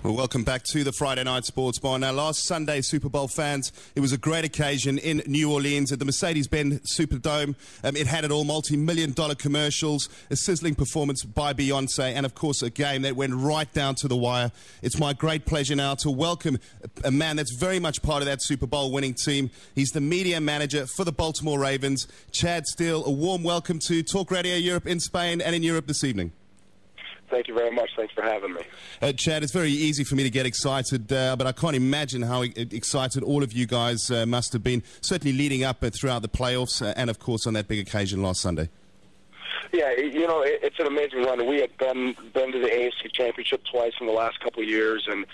Well, welcome back to the Friday Night Sports Bar. Now, last Sunday, Super Bowl fans, it was a great occasion in New Orleans at the Mercedes-Benz Superdome. It had it all, multi-million-dollar commercials, a sizzling performance by Beyonce, and, of course, a game that went right down to the wire. It's my great pleasure now to welcome a man that's very much part of that Super Bowl winning team. He's the media manager for the Baltimore Ravens, Chad Steele. A warm welcome to Talk Tadio Europe in Spain and in Europe this evening. Thank you very much. Thanks for having me. Chad, it's very easy for me to get excited, but I can't imagine how excited all of you guys must have been, certainly leading up throughout the playoffs and, of course, on that big occasion last Sunday. Yeah, you know, it's an amazing run. We had been to the AFC Championship twice in the last couple of years, and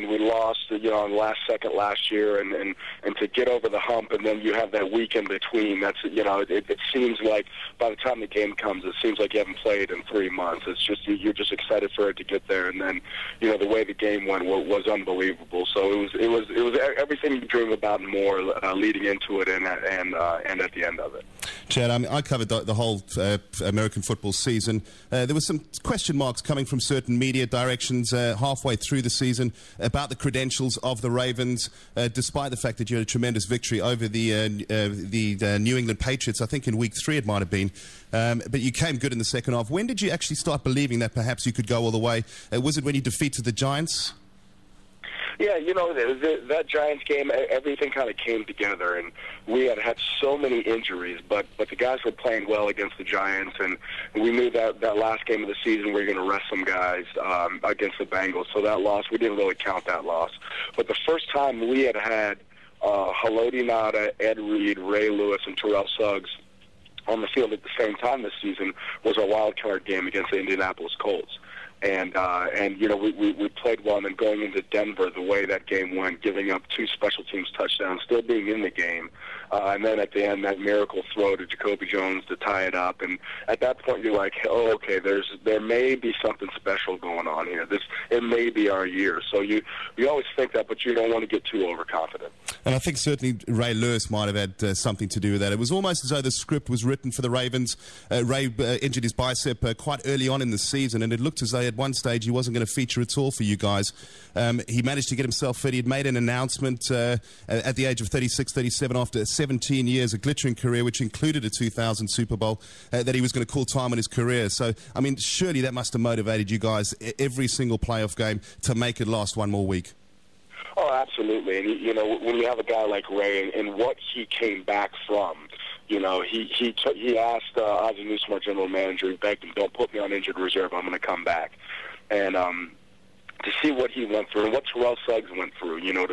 we lost, you know, on the last second last year, and to get over the hump, and then you have that week in between. That's, you know, it seems like by the time the game comes, it seems like you haven't played in 3 months. It's just you're just excited for it to get there, and then, you know, the way the game went was unbelievable. So it was everything you dream about and more leading into it and at the end of it. Chad, I covered the whole American football season. There were some question marks coming from certain media directions halfway through the season about the credentials of the Ravens, despite the fact that you had a tremendous victory over the New England Patriots. I think in week 3 it might have been. But you came good in the second half. When did you actually start believing that perhaps you could go all the way? Was it when you defeated the Giants? Yeah, you know, that Giants game, everything kind of came together, and we had so many injuries, but the guys were playing well against the Giants, and we knew that last game of the season we were going to rest some guys against the Bengals, so that loss, we didn't really count that loss. But the first time we had Haloti Ngata, Ed Reed, Ray Lewis, and Terrell Suggs on the field at the same time this season was our wild card game against the Indianapolis Colts. And you know, we played well, and then going into Denver, the way that game went, giving up 2 special teams touchdowns, still being in the game, and then at the end, that miracle throw to Jacoby Jones to tie it up, and at that point, you're like, oh, okay, there may be something special going on here. It may be our year. So you always think that, but you don't want to get too overconfident. And I think certainly Ray Lewis might have had something to do with that. It was almost as though the script was written for the Ravens. Ray injured his bicep quite early on in the season, and it looked as though at one stage he wasn't going to feature at all for you guys. He managed to get himself fit. He had made an announcement at the age of 36, 37, after 17 years, a glittering career, which included a 2000 Super Bowl, that he was going to call time on his career. So, I mean, surely that must have motivated you guys every single playoff game to make it last one more week. Oh, absolutely. And, you know, when you have a guy like Ray and what he came back from, you know, he asked Ozzie Newsome, our general manager, he begged him, don't put me on injured reserve, I'm going to come back. And to see what he went through and what Terrell Suggs went through, you know,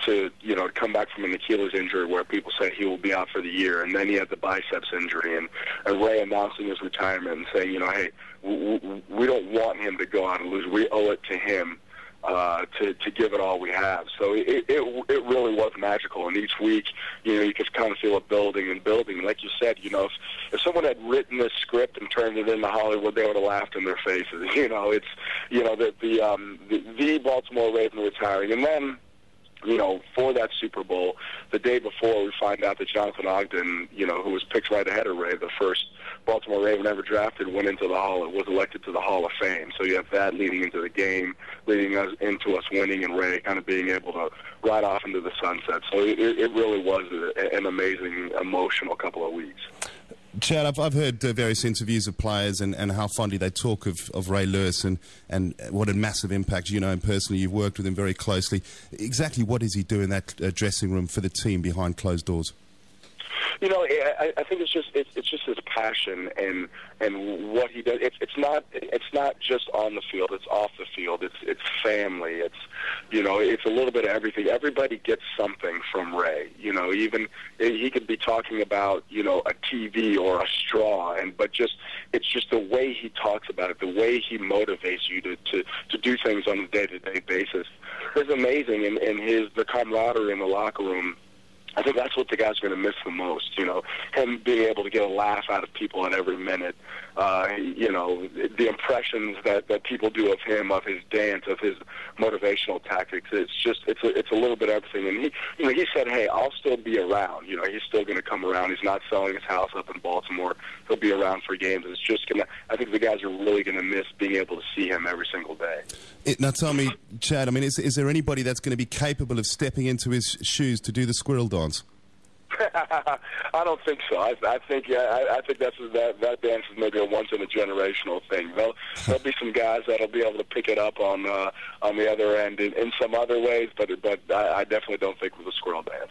to come back from an Achilles injury where people said he will be out for the year, and then he had the biceps injury, and Ray announcing his retirement and saying, you know, hey, we don't want him to go out and lose. We owe it to him to give it all we have. So it really was magical. And each week, you know, you could kind of feel it building and building. Like you said, you know, if someone had written this script and turned it into Hollywood, they would have laughed in their faces. You know, it's, you know, the Baltimore Raven retiring. And then, you know, for that Super Bowl, the day before, we find out that Jonathan Ogden, you know, who was picked right ahead of Ray, the first Baltimore Raven ever drafted, was elected to the Hall of Fame. So you have that leading into the game, leading us into us winning, and Ray kind of being able to ride off into the sunset. So it really was an amazing, emotional couple of weeks. Chad, I've heard various interviews of players and how fondly they talk of Ray Lewis and what a massive impact, you know him personally, you've worked with him very closely. Exactly what does he do in that dressing room for the team behind closed doors? You know, I think it's just his passion and what he does. It's not just on the field. It's off the field. It's family. It's, you know, it's a little bit of everything. Everybody gets something from Ray. You know, even he could be talking about, you know, a TV or a straw, but it's just the way he talks about it, the way he motivates you to do things on a day-to-day basis. It's amazing, and the camaraderie in the locker room. I think that's what the guys are going to miss the most, you know, him being able to get a laugh out of people at every minute. you know, the impressions that people do of him, of his dance, of his motivational tactics. It's a little bit of everything. And he said, hey, I'll still be around. You know, he's still going to come around. He's not selling his house up in Baltimore. He'll be around for games. It's just going to, I think the guys are really going to miss being able to see him every single day. Now tell me, Chad, I mean, is there anybody that's going to be capable of stepping into his shoes to do the squirrel dance? I don't think so. I think that dance is maybe a once in a generational thing. There'll be some guys that'll be able to pick it up on the other end in some other ways, but I definitely don't think with the squirrel dance.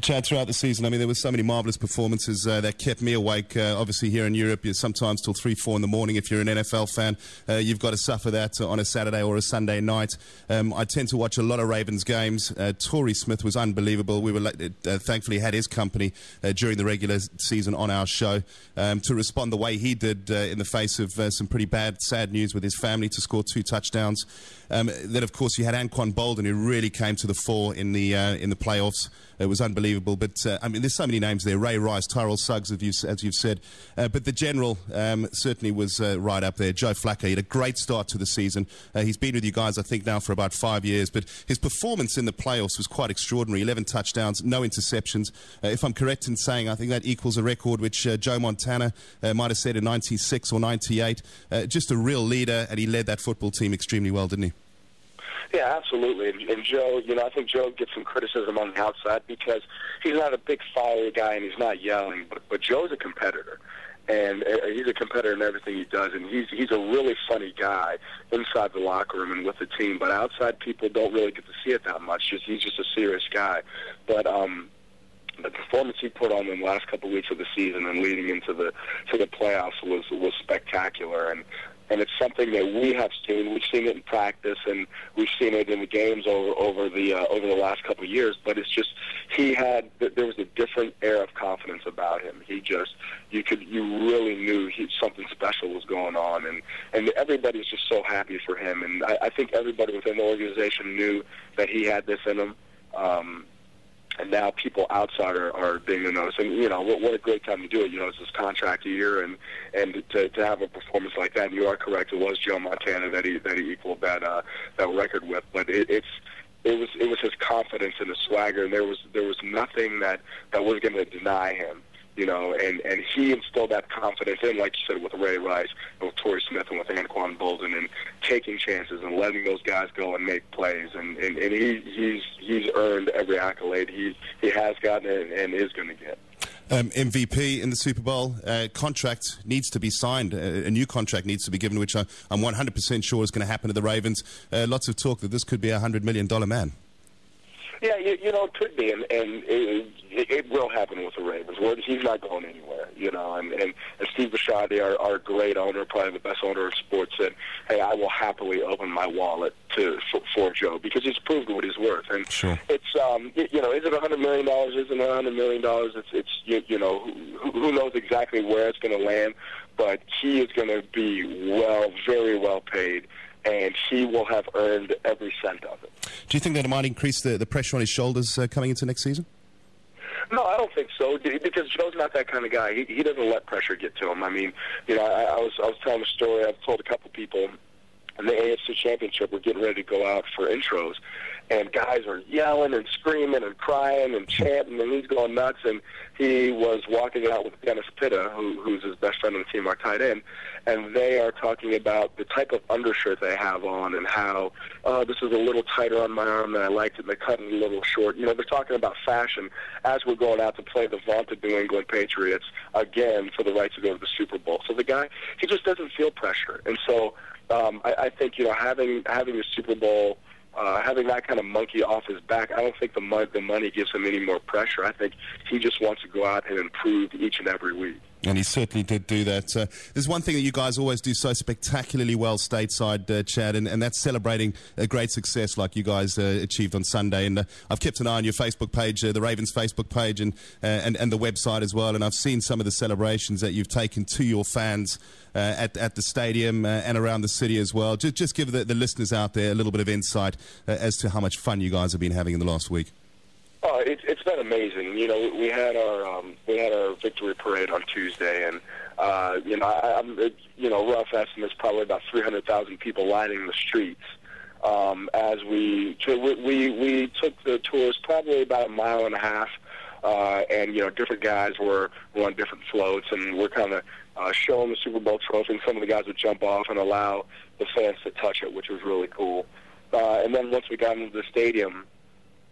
Chad, throughout the season, I mean, there were so many marvelous performances that kept me awake. Obviously, here in Europe, you're sometimes till 3, 4 in the morning. If you're an NFL fan, you've got to suffer that on a Saturday or a Sunday night. I tend to watch a lot of Ravens games. Torrey Smith was unbelievable. We were thankfully had his company during the regular season on our show to respond the way he did in the face of some pretty bad, sad news with his family, to score 2 touchdowns. Then, of course, you had Anquan Bolden, who really came to the fore in the playoffs. It was unbelievable. But, I mean, there's so many names there. Ray Rice, Tyrell Suggs, as you've said. But the general certainly was right up there. Joe Flacco, he had a great start to the season. He's been with you guys, I think, now for about 5 years. But his performance in the playoffs was quite extraordinary. 11 touchdowns, no interceptions. If I'm correct in saying, I think that equals a record which Joe Montana might have said in 96 or 98. Just a real leader, and he led that football team extremely well, didn't he? Yeah, absolutely. And Joe, you know, I think Joe gets some criticism on the outside because he's not a big fiery guy and he's not yelling, but Joe's a competitor. And he's a competitor in everything he does, and he's a really funny guy inside the locker room and with the team. But outside, people don't really get to see it that much. He's just a serious guy. But the performance he put on in the last couple of weeks of the season and leading into the playoffs was spectacular. And it's something that we have seen. We've seen it in practice, and we've seen it in the games over the last couple of years. But it's just there was a different air of confidence about him. You really knew something special was going on, and everybody's just so happy for him. And I think everybody within the organization knew that he had this in him. And now people outside are being noticed. And, you know, what a great time to do it. You know, it's his contract year, and to have a performance like that, and you are correct, it was Joe Montana that he equaled that record with. But it was his confidence and his swagger, and there was nothing that was going to deny him. You know, and he instilled that confidence in, like you said, with Ray Rice, and with Torrey Smith, and with Anquan Bolden, and taking chances and letting those guys go and make plays. And he's earned every accolade he has gotten and is going to get. MVP in the Super Bowl. Contract needs to be signed. A new contract needs to be given, which I'm 100% sure is going to happen to the Ravens. Lots of talk that this could be a $100 million man. Yeah, you know, it could be, and it will happen with the Ravens. He's not going anywhere, you know, and Steve Bisciotti, our great owner, probably the best owner of sports, said, hey, I will happily open my wallet for Joe, because he's proved what he's worth. And sure. It's, you know, is it $100 million? Isn't it $100 million? It's you know, who knows exactly where it's going to land, but he is going to be very well paid, and he will have earned every cent of it. Do you think that it might increase the pressure on his shoulders coming into next season? No, I don't think so, because Joe's not that kind of guy. He doesn't let pressure get to him. I mean, you know, I was telling a story. I've told a couple people in the AFC Championship, we're getting ready to go out for intros, and guys are yelling and screaming and crying and chanting, and he's going nuts. And he was walking out with Dennis Pitta, who's his best friend on the team, our tight end, and they are talking about the type of undershirt they have on and how, this is a little tighter on my arm than I liked it, and they cut it a little short. You know, they're talking about fashion as we're going out to play the vaunted New England Patriots again for the right to go to the Super Bowl. So the guy, he just doesn't feel pressure. And so I think, you know, having a Super Bowl, having that kind of monkey off his back, I don't think the money gives him any more pressure. I think he just wants to go out and improve each and every week. And he certainly did do that. There's one thing that you guys always do so spectacularly well stateside, Chad, and that's celebrating a great success like you guys achieved on Sunday. And I've kept an eye on your Facebook page, the Ravens Facebook page, and the website as well. And I've seen some of the celebrations that you've taken to your fans at the stadium and around the city as well. Just give the listeners out there a little bit of insight as to how much fun you guys have been having in the last week. Oh, it's been amazing. You know, we had our victory parade on Tuesday, and Rough estimates, probably about 300,000 people lining the streets. As we took the tours probably about a mile and a half, and different guys were on different floats, and we're kind of showing the Super Bowl trophy, and some of the guys would jump off and allow the fans to touch it, which was really cool. And then once we got into the stadium,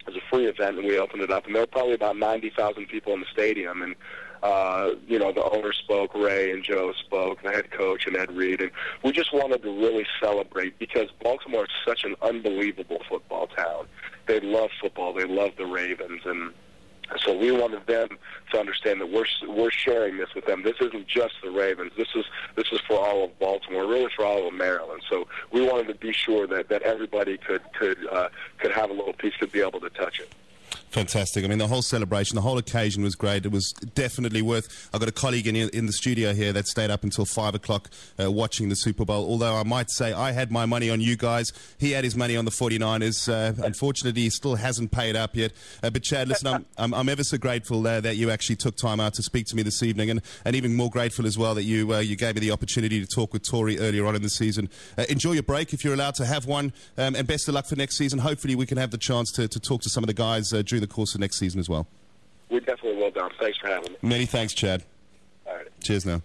it was a free event, and we opened it up, and there were probably about 90,000 people in the stadium, and the owner spoke, Ray and Joe spoke, the head coach and Ed Reed, and we just wanted to really celebrate because Baltimore is such an unbelievable football town. They love football, they love the Ravens, and so we wanted them to understand that we're sharing this with them. This isn't just the Ravens. This is for all of Baltimore, really for all of Maryland. So we wanted to be sure that everybody could have a little piece, could be able to touch it. Fantastic. I mean, the whole celebration, the whole occasion was great. It was definitely worth. I've got a colleague in the studio here that stayed up until 5 o'clock watching the Super Bowl. Although I might say I had my money on you guys. He had his money on the 49ers. Unfortunately, he still hasn't paid up yet. But Chad, listen, I'm ever so grateful that you actually took time out to speak to me this evening, and even more grateful as well that you gave me the opportunity to talk with Tori earlier on in the season. Enjoy your break if you're allowed to have one, and best of luck for next season. Hopefully, we can have the chance to talk to some of the guys during the course of next season as well. We definitely will, Dom. Thanks for having me. Many thanks, Chad. All right. Cheers now.